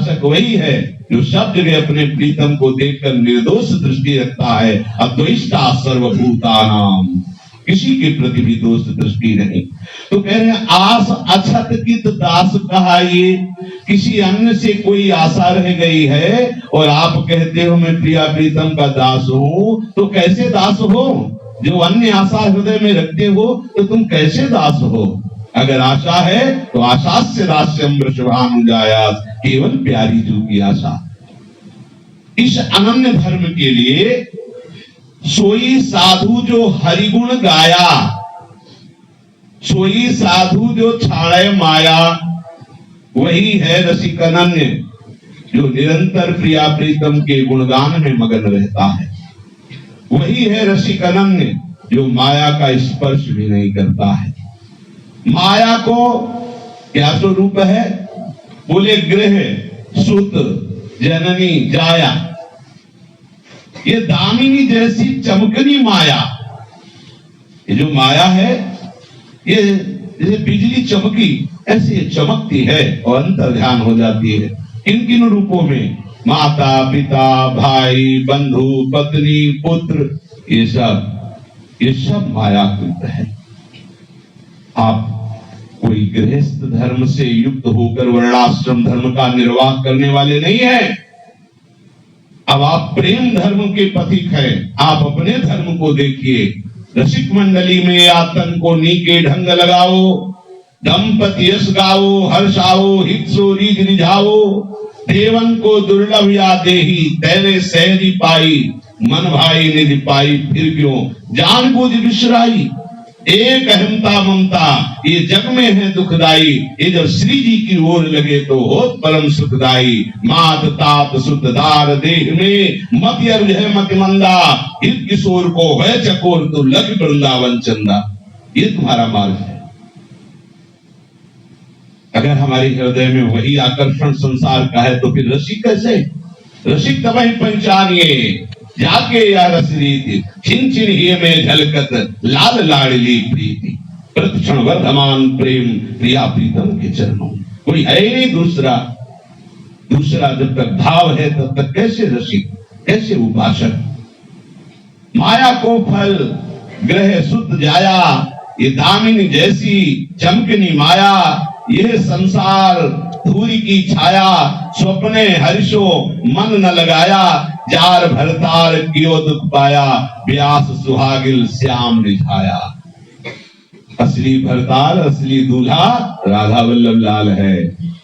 उपासक वही है जो सब जगह अपने प्रीतम को देखकर निर्दोष दृष्टि रखता है। अद्वैष्टा सर्वभूतानाम, किसी के प्रति भी दोष दृष्टि नहीं। तो कह रहे हैं आस अछत कित दास कहा, ये किसी अन्य से कोई आशा रह गई है और आप कहते हो मैं प्रिया प्रीतम का दास हूं, तो कैसे दास हो? जो अन्य आशा हृदय में रखते हो तो तुम कैसे दास हो? अगर आशा है तो आशा से दास्यम वृषभानुजाया, केवल प्यारी जू की आशा। इस अनन्य धर्म के लिए सोई साधु जो हरिगुण गाया, सोई साधु जो छाड़े माया, वही है रसिक अनन्य जो निरंतर प्रिया प्रीतम के गुणगान में मगन रहता है। वही है रसिक अनन्य जो माया का स्पर्श भी नहीं करता है। माया को क्या स्वरूप है? बोले गृह सुत जननी जाया। ये दामिनी जैसी चमकनी माया, ये जो माया है ये जैसे बिजली चमकी ऐसी चमकती है और अंतर ध्यान हो जाती है। किन किन रूपों में? माता पिता भाई बंधु पत्नी पुत्र, ये सब मायाकृत है। आप कोई गृहस्थ धर्म से युक्त होकर वर्णाश्रम धर्म का निर्वाह करने वाले नहीं है। अब आप प्रेम धर्म के पथिक हैं। आप अपने धर्म को देखिए। रसिक मंडली में आतन को नीके ढंग लगाओ, दंपति यश गाओ, हर्षाओ हित्सो रीझ रिझाओ, देवन को दुर्लभ या देही तेरे सहरी पाई, मन भाई निधि पाई फिर क्यों जान बूझ विसराई। एक अहमता ममता ये जग में है दुखदाई, ये जब श्री जी की ओर लगे तो होत परम सुखदाई। मात तात सुतदार देह में मत अर्ज है मत मंदा, हित किशोर को है चकोर तो लग वृंदावन चंदा। ये तुम्हारा मार्ग है। अगर हमारे हृदय में वही आकर्षण संसार का है तो फिर रसिक कैसे? रसिक तभी पहचानिए जाके या रस रीति, छिन छिन ही में झलकत लाल लाडली प्रीति, प्रतिक्षण वर्धमान प्रेम प्रिया प्रीतम के चरणों। कोई है ही नहीं दूसरा जब तक भाव है तब तक कैसे रसिक, कैसे उपासक। माया को फल ग्रह सुत जाया, ये दामिनी जैसी चमकनी माया, यह संसार धूरी की छाया, स्वप्ने हर्षो मन न लगाया, जार भरतार कियो दुख पाया, व्यास सुहागिल श्याम रिझाया। असली भरतार असली दूल्हा राधा वल्लभ लाल है।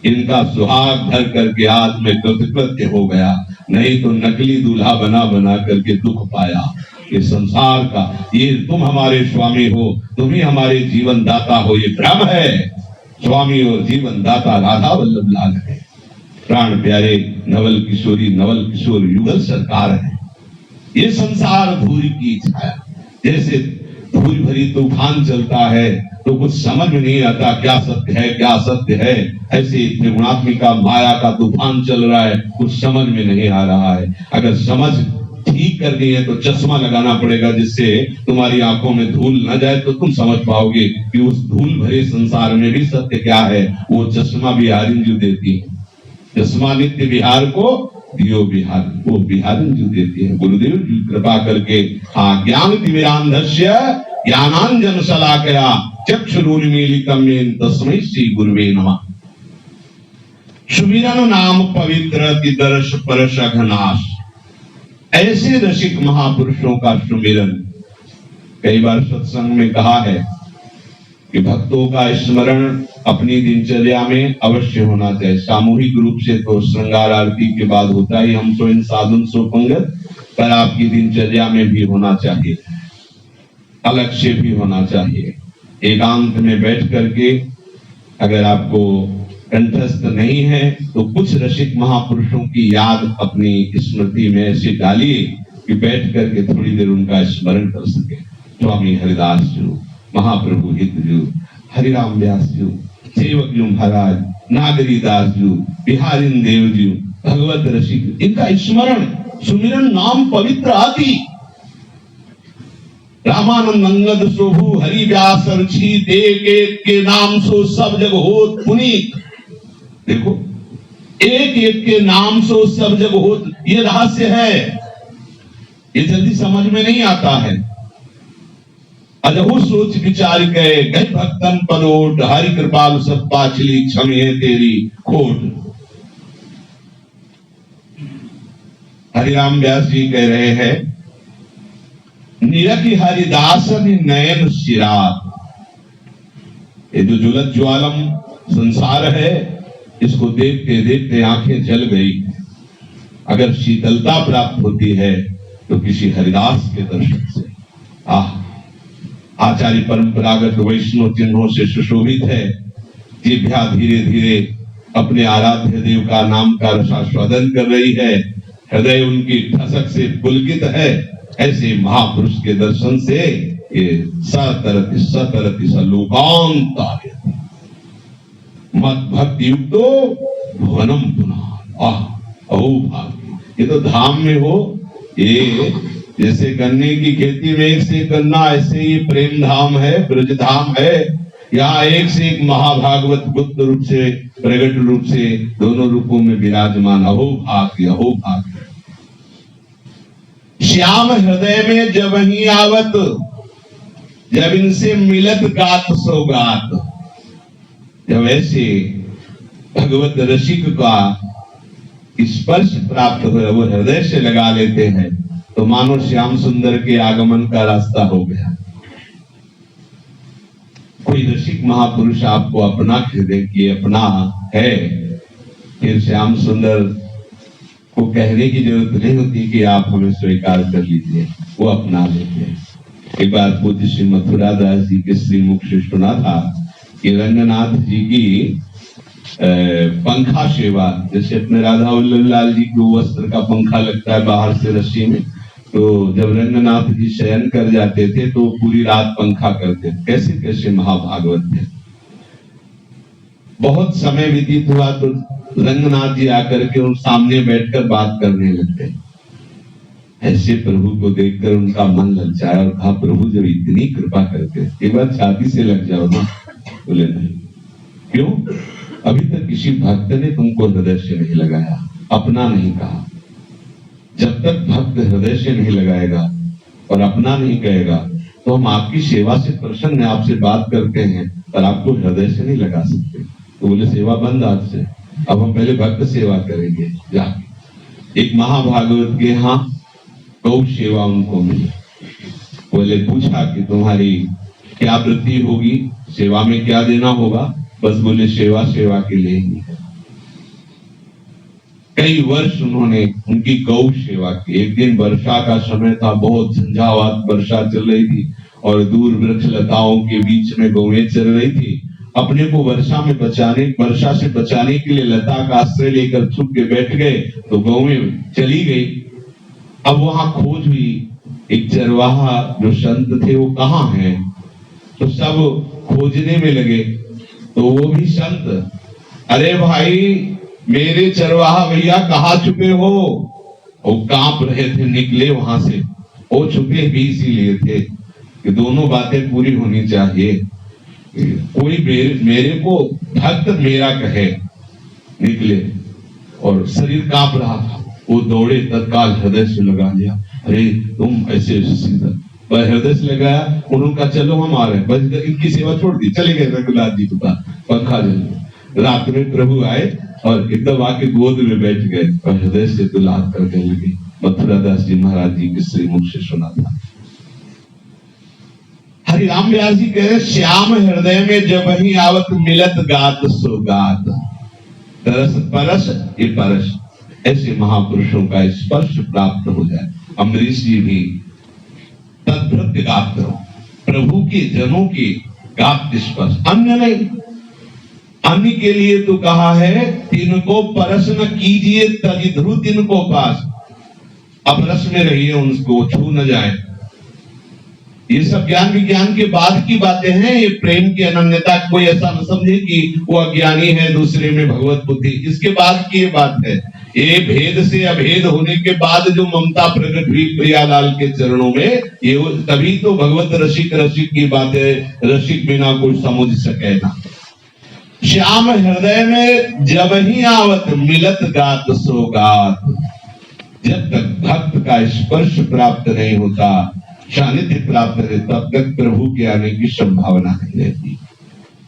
इनका सुहाग धर करके आज में कृतकृत्य हो गया, नहीं तो नकली दूल्हा बना बना करके दुख पाया। ये संसार का, ये तुम हमारे स्वामी हो, तुम ही हमारे जीवन दाता हो, ये भ्रम है। स्वामी और जीवन दाता राधा वल्लभ लाल है। प्राण प्यारे नवल किशोर युगल सरकार है। ये संसार धूल की छाया, जैसे धूल भरी तूफान चलता है तो कुछ समझ में नहीं आता क्या सत्य है क्या असत्य है। ऐसे त्रिगुणात्मिका माया का तूफान चल रहा है, कुछ समझ में नहीं आ रहा है। अगर समझ ठीक करनी है तो चश्मा लगाना पड़ेगा, जिससे तुम्हारी आंखों में धूल न जाए, तो तुम समझ पाओगे कि उस धूल भरे संसार में भी सत्य क्या है। वो चश्मा बिहारिन जो देती है, चश्मा नित्य बिहार को दियो बिहार, वो बिहारिन जो देती है। गुरुदेव जी कृपा करके ज्ञान तिमिरांधस्य ज्ञानांजन शलाकया चक्षुरुन्मीलितम येन तस्मै श्री गुरुवे नमः। सुमिरन नाम पवित्र तिदर्श परश घनाश। ऐसे रसिक महापुरुषों का सुमिरन, कई बार सत्संग में कहा है कि भक्तों का स्मरण अपनी दिनचर्या में अवश्य होना चाहिए। सामूहिक रूप से तो श्रृंगार आरती के बाद होता ही, हम सो इन साधन सो पंगत, पर आपकी दिनचर्या में भी होना चाहिए, अलग से भी होना चाहिए। एकांत में बैठ करके अगर आपको कंठस्थ नहीं है तो कुछ रसिक महापुरुषों की याद अपनी स्मृति में ऐसे डालिए कि बैठ करके थोड़ी देर उनका स्मरण कर सके। स्वामी हरिदास जी, महाप्रभु हित जी, हरिराम व्यास जी, सेवक जी महाराज, नागरी दास जी, बिहारिन देव जी, भगवत रसिक, इनका स्मरण सुमिरन नाम पवित्र आदि। रामानंद अंगद सोभु हरि व्यास ऋषि देव के नाम सो सब जग होत पुनीत। देखो एक एक के नाम से वो सब जग हो, ये रहस्य है, ये जल्दी समझ में नहीं आता है। अजहु सोच विचार गए गए भक्तन पलोट, हरि कृपाल सब पाचली क्षमे तेरी खोट। हरिराम व्यास जी कह रहे हैं, निरखि हरिदासन नयन शिरात। ये जो जुलत ज्वालम संसार है, इसको देखते देखते आंखें जल गई। अगर शीतलता प्राप्त होती है तो किसी हरिदास के दर्शन से। आचार्य परंपरागत वैष्णव चिन्हों से सुशोभित है। जिह्वा धीरे धीरे अपने आराध्य देव का नाम का रसास्वादन कर रही है, हृदय उनकी ठसक से पुलकित है। ऐसे महापुरुष के दर्शन से ये सतरति सतरति सलोकांत मत भक्ति युक्तो भुवनम पुनः। अहो भाग्य, ये तो धाम में हो, ये जैसे गन्ने की खेती में एक से एक गन्ना, ऐसे ये प्रेम धाम है, ब्रज धाम है। यहाँ एक से एक महाभागवत गुप्त रूप से, प्रगट रूप से, दोनों रूपों में विराजमान। अहो भाग्य, अहो भाग्य। श्याम हृदय में जब ही आवत, जब इनसे मिलत गात सौगात। जब ऐसे भगवत रसिक का स्पर्श प्राप्त हो, वो हृदय से लगा लेते हैं, तो मानो श्याम सुंदर के आगमन का रास्ता हो गया। कोई रसिक महापुरुष आपको अपना हृदय की अपना है, फिर श्याम सुंदर को कहने की जरूरत नहीं होती कि आप हमें स्वीकार कर लीजिए, वो अपना लेते हैं। एक बार पूज्य श्री मथुरा दास जी के श्रीमुख से सुना था कि रंगनाथ जी की पंखा सेवा, जैसे अपने राधा वल्लभ लाल जी को वस्त्र का पंखा लगता है बाहर से रस्सी में, तो जब रंगनाथ जी शयन कर जाते थे तो पूरी रात पंखा करते थे। कैसे कैसे महाभागवत थे। बहुत समय व्यतीत हुआ तो रंगनाथ जी आकर के उन सामने बैठकर बात करने लगते। ऐसे प्रभु को देखकर उनका मन ललचाया और कहा, प्रभु जब इतनी कृपा करते एक बार छाती से लग जाओ ना। बोले नहीं। क्यों? अभी तक किसी भक्त ने तुमको हृदय से नहीं लगाया, अपना नहीं कहा। जब तक भक्त हृदय से नहीं लगाएगा और अपना नहीं कहेगा तो हम आपकी सेवा से प्रसन्न है, आपसे बात करते हैं, पर आपको हृदय से नहीं लगा सकते। तो बोले सेवा बंद आज से, अब हम पहले भक्त सेवा करेंगे जाके। एक महाभागवत के यहाँ गौ सेवा उनको मिली। बोले पूछा कि तुम्हारी क्या वृत्ति होगी, सेवा में क्या देना होगा? बस बोले सेवा सेवा के लिए ही है। कई वर्ष उन्होंने उनकी गौ सेवा की। एक दिन वर्षा का समय था, बहुत झंझावात वर्षा चल रही थी और दूर वृक्ष लताओं के बीच में गौएं चल रही थी। अपने को वर्षा से बचाने के लिए लता का आश्रय लेकर छुप के बैठ गए तो गौएं चली गई। अब वहां खोज हुई, एक चरवाहा जो संत थे वो कहाँ है, तो सब खोजने में लगे। तो वो भी संत, अरे भाई मेरे चरवाहा भैया कहाँ छुपे हो? वो कांप रहे थे, निकले वहां से। वो छुपे भी इसीलिए थे कि दोनों बातें पूरी होनी चाहिए। कोई मेरे को भक्त मेरा कहे, निकले और शरीर कांप रहा था। वो दौड़े, तत्काल हृदय से लगा लिया। अरे तुम ऐसे सीधा हृदय से लगाया। उन्होंने कहा चलो हम आ रहे हैं, बस इनकी सेवा छोड़ दी, चले गए रघुनाथ जी के पास। पंखा जल। रात में प्रभु आए और एकदम आके गोद में बैठ गए और हृदय से दुलार करने लगे। मथुरा दास जी महाराज जी के श्रीमुख से सुना था। हरिराम व्यास जी कह रहे, श्याम हृदय में जब ही आवत मिलत गात सौगात। तरस परस ये परस, ऐसे महापुरुषों का स्पर्श प्राप्त हो जाए। अम्बरीश जी भी तद्भृत्य गात्र, प्रभु के जनों की गात्र स्पर्श, अन्य नहीं। अन्य के लिए तो कहा है, तिनको परस न कीजिए तजिध्रु तिनको पास। अब रस में रहिए, उनको छू न जाए। ये सब ज्ञान विज्ञान के बाद की बातें हैं। ये प्रेम की अनन्यता, कोई ऐसा न समझे कि वो अज्ञानी है, दूसरे में भगवत बुद्धि, इसके बाद की ये बात है। ये भेद से अभेद होने के बाद जो ममता प्रकट हुई प्रियालाल के चरणों में, ये तभी तो भगवत रसिक रसिक की बात है। रसिक बिना कोई समझ सके ना। श्याम हृदय में जब ही आवत मिलत गात सौगात। जब तक भक्त का स्पर्श प्राप्त नहीं होता, सानिध्य प्राप्त नहीं, तब तक प्रभु के आने की संभावना नहीं रहती।